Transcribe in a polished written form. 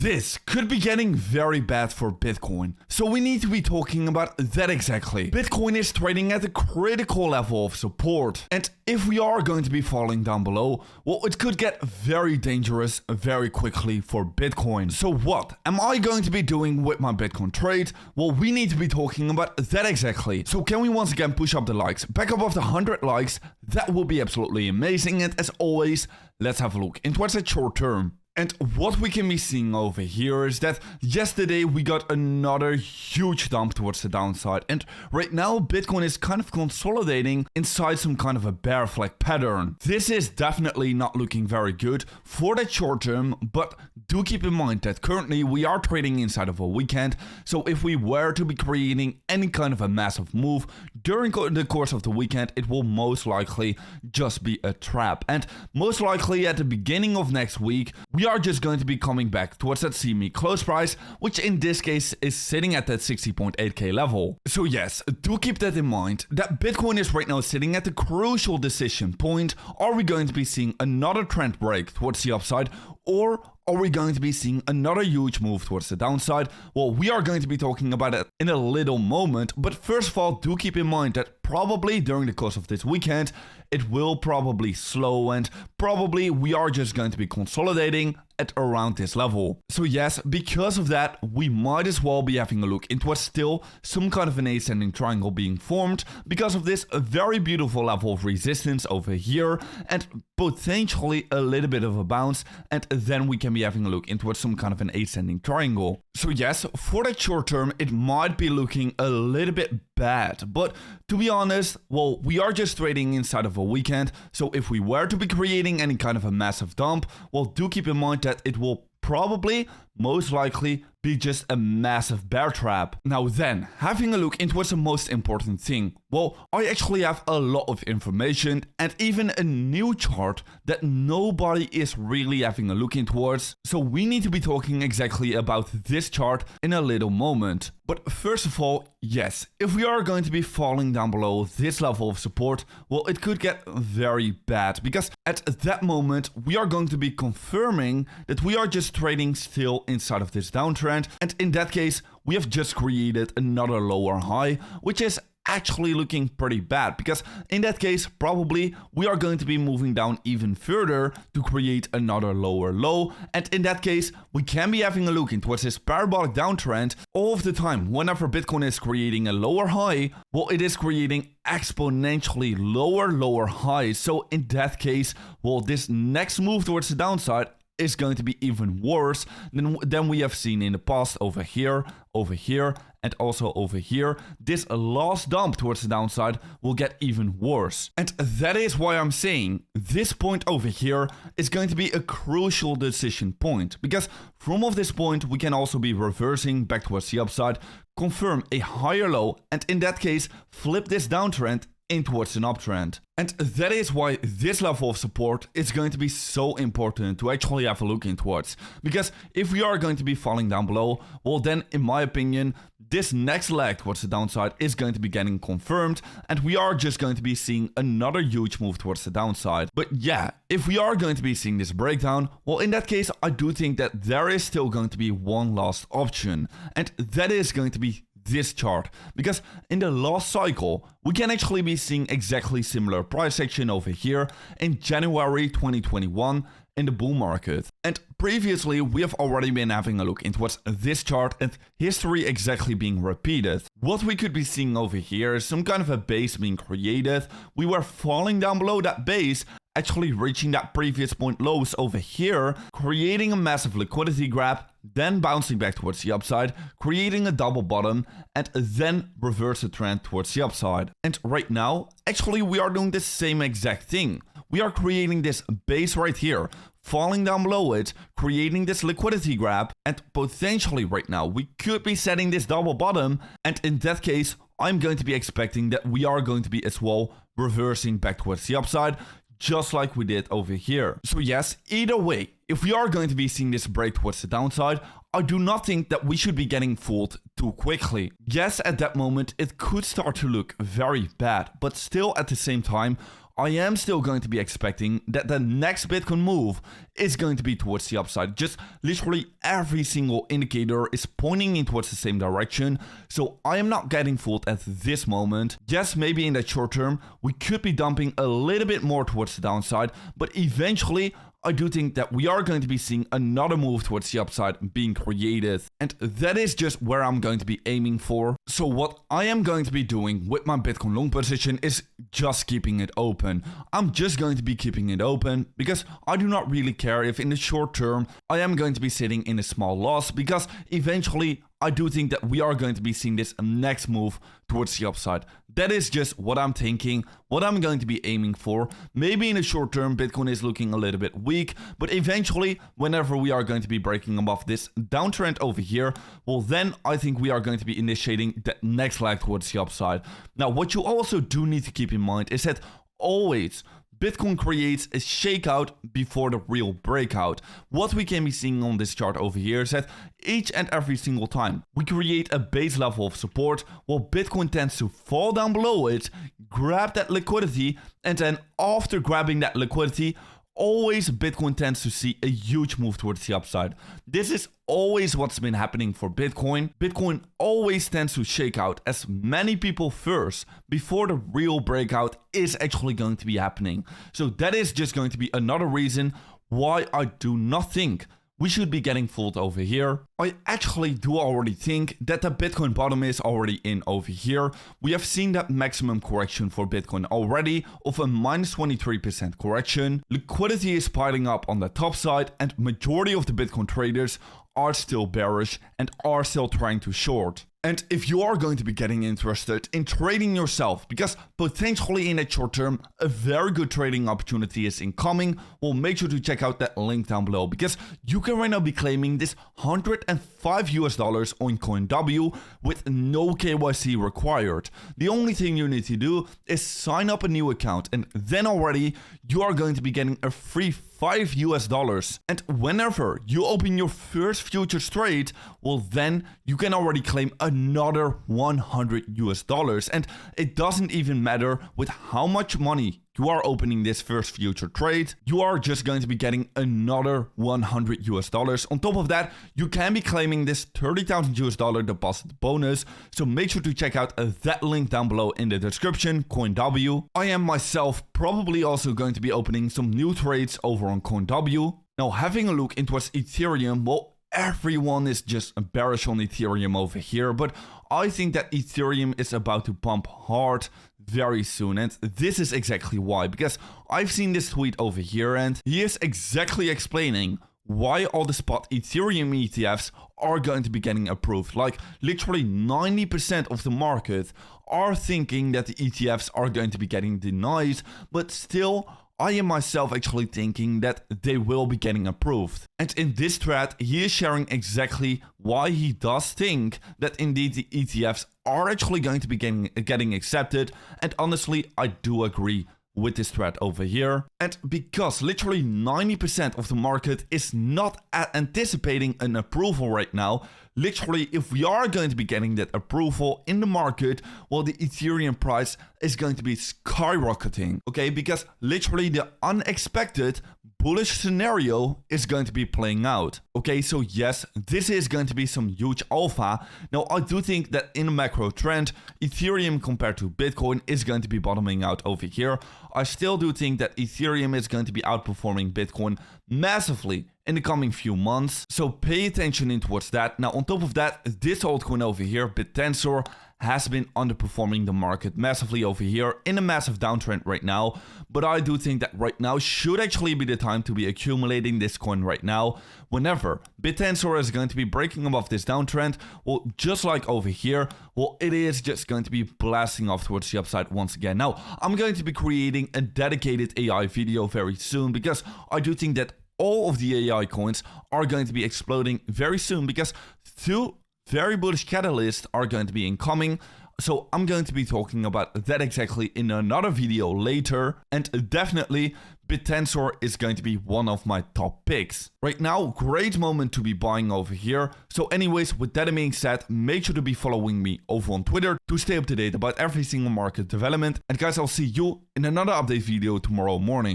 This could be getting very bad for Bitcoin, so we need to be talking about that exactly. Bitcoin is trading at a critical level of support, and if we are going to be falling down below, well, it could get very dangerous very quickly for Bitcoin. So what am I going to be doing with my Bitcoin trade? Well, we need to be talking about that exactly. So can we once again push up the likes, back above the 100 likes? That will be absolutely amazing, and as always, let's have a look into what's at short term. And what we can be seeing over here is that yesterday we got another huge dump towards the downside, and right now Bitcoin is kind of consolidating inside some kind of a bear flag pattern. This is definitely not looking very good for the short term, but do keep in mind that currently we are trading inside of a weekend, so if we were to be creating any kind of a massive move during the course of the weekend, it will most likely just be a trap. And most likely at the beginning of next week, we are just going to be coming back towards that CME close price, which in this case is sitting at that 60.8k level. So yes, do keep that in mind, that Bitcoin is right now sitting at the crucial decision point. Are we going to be seeing another trend break towards the upside, or are we going to be seeing another huge move towards the downside? Well, we are going to be talking about it in a little moment, but first of all, do keep in mind that probably during the course of this weekend, it will probably slow, and probably we are just going to be consolidating at around this level. So yes, because of that, we might as well be having a look into what's still some kind of an ascending triangle being formed because of this very beautiful level of resistance over here, and potentially a little bit of a bounce, and then we can be having a look into some kind of an ascending triangle. So yes, for the short term, it might be looking a little bit bad, but to be honest, well, we are just trading inside of a weekend, so if we were to be creating any kind of a massive dump, well, do keep in mind that it will probably, most likely, be just a massive bear trap. Now then, having a look into what's the most important thing. Well, I actually have a lot of information and even a new chart that nobody is really having a look in towards. So we need to be talking exactly about this chart in a little moment. But first of all, yes, if we are going to be falling down below this level of support, well, it could get very bad, because at that moment, we are going to be confirming that we are just trading still inside of this downtrend. And in that case, we have just created another lower high, which is actually looking pretty bad, because in that case, probably we are going to be moving down even further to create another lower low. And in that case, we can be having a look into this parabolic downtrend all of the time. Whenever Bitcoin is creating a lower high, well, it is creating exponentially lower highs. So in that case, well, this next move towards the downside is going to be even worse than we have seen in the past over here, and also over here. This last dump towards the downside will get even worse. And that is why I'm saying this point over here is going to be a crucial decision point, because from this point, we can also be reversing back towards the upside, confirm a higher low, and in that case, flip this downtrend in towards an uptrend. And that is why this level of support is going to be so important to actually have a look in towards. Because if we are going to be falling down below, well then, in my opinion, this next leg towards the downside is going to be getting confirmed, and we are just going to be seeing another huge move towards the downside. But yeah, if we are going to be seeing this breakdown, well, in that case, I do think that there is still going to be one last option, and that is going to be this chart, because in the last cycle we can actually be seeing exactly similar price action over here in January 2021 in the bull market. And previously we have already been having a look into what's this chart and history exactly being repeated. What we could be seeing over here is some kind of a base being created. We were falling down below that base, actually reaching that previous point lows over here, creating a massive liquidity grab, then bouncing back towards the upside, creating a double bottom, and then reverse the trend towards the upside. And right now, actually we are doing the same exact thing. We are creating this base right here, falling down below it, creating this liquidity grab, and potentially right now we could be setting this double bottom, and in that case, I'm going to be expecting that we are going to be as well reversing back towards the upside, just like we did over here. So yes, either way, if we are going to be seeing this break towards the downside, I do not think that we should be getting fooled too quickly. Yes, at that moment, it could start to look very bad, but still at the same time, I am still going to be expecting that the next Bitcoin move is going to be towards the upside. Just literally every single indicator is pointing in towards the same direction. So I am not getting fooled at this moment. Yes, maybe in the short term, we could be dumping a little bit more towards the downside, but eventually I do think that we are going to be seeing another move towards the upside being created. And that is just where I'm going to be aiming for. So what I am going to be doing with my Bitcoin long position is just keeping it open. I'm just going to be keeping it open because I do not really care if in the short term I am going to be sitting in a small loss, because eventually I do think that we are going to be seeing this next move towards the upside. That is just what I'm thinking, what I'm going to be aiming for. Maybe in the short term, Bitcoin is looking a little bit weak, but eventually, whenever we are going to be breaking above this downtrend over here, well, then I think we are going to be initiating that next leg towards the upside. Now, what you also do need to keep in mind is that always Bitcoin creates a shakeout before the real breakout. What we can be seeing on this chart over here is that each and every single time we create a base level of support, while Bitcoin tends to fall down below it, grab that liquidity, and then after grabbing that liquidity, always Bitcoin tends to see a huge move towards the upside. This is always what's been happening for Bitcoin. Bitcoin always tends to shake out as many people first before the real breakout is actually going to be happening. So that is just going to be another reason why I do not think we should be getting fooled over here. I actually do already think that the Bitcoin bottom is already in over here. We have seen that maximum correction for Bitcoin already of a minus 23% correction. Liquidity is piling up on the top side, and majority of the Bitcoin traders are still bearish and are still trying to short. And if you are going to be getting interested in trading yourself, because potentially in the short term, a very good trading opportunity is incoming, well, make sure to check out that link down below, because you can right now be claiming this $105 on CoinW with no KYC required. The only thing you need to do is sign up a new account, and then already you are going to be getting a free $5. And whenever you open your first futures trade, well, then you can already claim another $100. And it doesn't even matter with how much money you are opening this first future trade, you are just going to be getting another $100. On top of that, you can be claiming this $30,000 deposit bonus. So make sure to check out that link down below in the description, CoinW. I am myself probably also going to be opening some new trades over on CoinW. Now, having a look into Ethereum, well, everyone is just bearish on Ethereum over here, but I think that Ethereum is about to pump hard very soon, and this is exactly why, because I've seen this tweet over here and he is exactly explaining why all the spot Ethereum ETFs are going to be getting approved. Like literally 90% of the market are thinking that the ETFs are going to be getting denied, but still I am myself actually thinking that they will be getting approved. And in this thread, he is sharing exactly why he does think that indeed the ETFs are actually going to be getting accepted. And honestly, I do agree with this thread over here. And because literally 90% of the market is not anticipating an approval right now, literally if we are going to be getting that approval in the market, well, the Ethereum price is going to be skyrocketing, okay? Because literally the unexpected bullish scenario is going to be playing out. Okay, so yes, this is going to be some huge alpha. Now, I do think that in a macro trend, Ethereum compared to Bitcoin is going to be bottoming out over here. I still do think that Ethereum is going to be outperforming Bitcoin massively in the coming few months. So pay attention in towards that. Now, on top of that, this altcoin over here, BitTensor, has been underperforming the market massively over here in a massive downtrend right now. But I do think that right now should actually be the time to be accumulating this coin right now. Whenever BitTensor is going to be breaking above this downtrend, well, just like over here, well, it is just going to be blasting off towards the upside once again. Now, I'm going to be creating a dedicated AI video very soon, because I do think that all of the AI coins are going to be exploding very soon, because two very bullish catalysts are going to be incoming. So I'm going to be talking about that exactly in another video later, and definitely BitTensor is going to be one of my top picks. Right now, great moment to be buying over here. So anyways, with that being said, make sure to be following me over on Twitter to stay up to date about every single market development. And guys, I'll see you in another update video tomorrow morning.